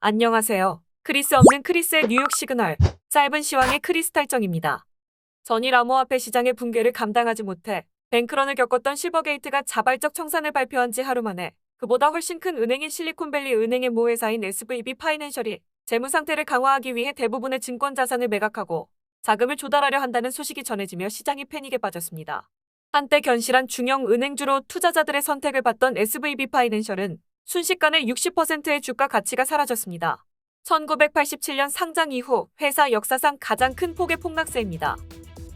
안녕하세요. 크리스 없는 크리스의 뉴욕 시그널. 짧은 시황의 크리스탈정입니다. 전일 암호화폐 시장의 붕괴를 감당하지 못해 뱅크런을 겪었던 실버게이트가 자발적 청산을 발표한 지 하루 만에 그보다 훨씬 큰 은행인 실리콘밸리 은행의 모회사인 SVB 파이낸셜이 재무 상태를 강화하기 위해 대부분의 증권 자산을 매각하고 자금을 조달하려 한다는 소식이 전해지며 시장이 패닉에 빠졌습니다. 한때 견실한 중형 은행주로 투자자들의 선택을 받던 SVB 파이낸셜은 순식간에 60%의 주가 가치가 사라졌습니다. 1987년 상장 이후 회사 역사상 가장 큰 폭의 폭락세입니다.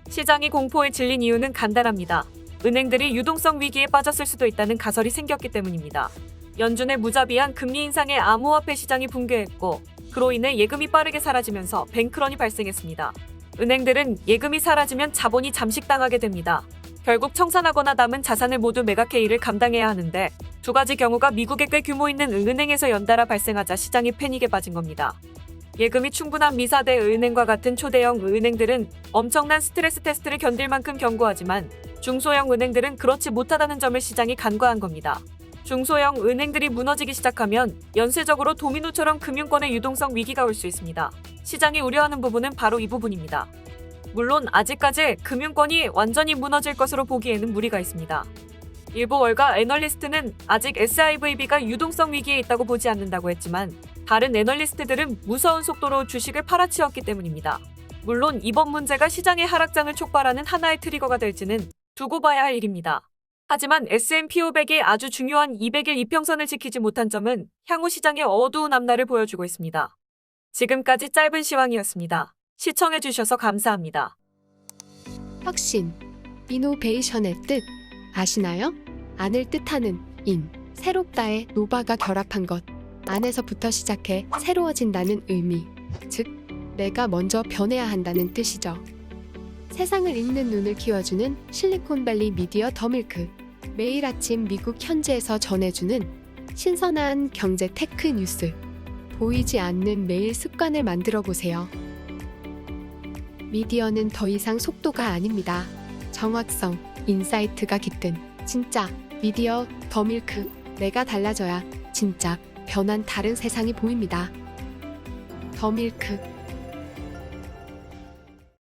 시장이 공포에 질린 이유는 간단합니다. 은행들이 유동성 위기에 빠졌을 수도 있다는 가설이 생겼기 때문입니다. 연준의 무자비한 금리 인상에 암호화폐 시장이 붕괴했고 그로 인해 예금이 빠르게 사라지면서 뱅크런이 발생했습니다. 은행들은 예금이 사라지면 자본이 잠식당하게 됩니다. 결국 청산하거나 남은 자산을 모두 매각해 이를 감당해야 하는데 두 가지 경우가 미국의 꽤 규모 있는 은행에서 연달아 발생하자 시장이 패닉에 빠진 겁니다. 예금이 충분한 미사대 은행과 같은 초대형 은행들은 엄청난 스트레스 테스트를 견딜 만큼 견고하지만 중소형 은행들은 그렇지 못하다는 점을 시장이 간과한 겁니다. 중소형 은행들이 무너지기 시작하면 연쇄적으로 도미노처럼 금융권의 유동성 위기가 올 수 있습니다. 시장이 우려하는 부분은 바로 이 부분입니다. 물론 아직까지 금융권이 완전히 무너질 것으로 보기에는 무리가 있습니다. 일부 월가 애널리스트는 아직 SIVB가 유동성 위기에 있다고 보지 않는다고 했지만 다른 애널리스트들은 무서운 속도로 주식을 팔아치웠기 때문입니다. 물론 이번 문제가 시장의 하락장을 촉발하는 하나의 트리거가 될지는 두고 봐야 할 일입니다. 하지만 S&P 500이 아주 중요한 200일 이평선을 지키지 못한 점은 향후 시장의 어두운 앞날을 보여주고 있습니다. 지금까지 짧은 시황이었습니다. 시청해주셔서 감사합니다. 혁신, 이노베이션의 뜻 아시나요? 안을 뜻하는 인, 새롭다의 노바가 결합한 것, 안에서부터 시작해 새로워진다는 의미, 즉 내가 먼저 변해야 한다는 뜻이죠. 세상을 읽는 눈을 키워주는 실리콘밸리 미디어 더밀크, 매일 아침 미국 현지에서 전해주는 신선한 경제 테크 뉴스, 보이지 않는 매일 습관을 만들어 보세요. 미디어는 더 이상 속도가 아닙니다. 정확성, 인사이트가 깃든 진짜 미디어 더밀크. 내가 달라져야 진짜 변한 다른 세상이 보입니다. 더밀크.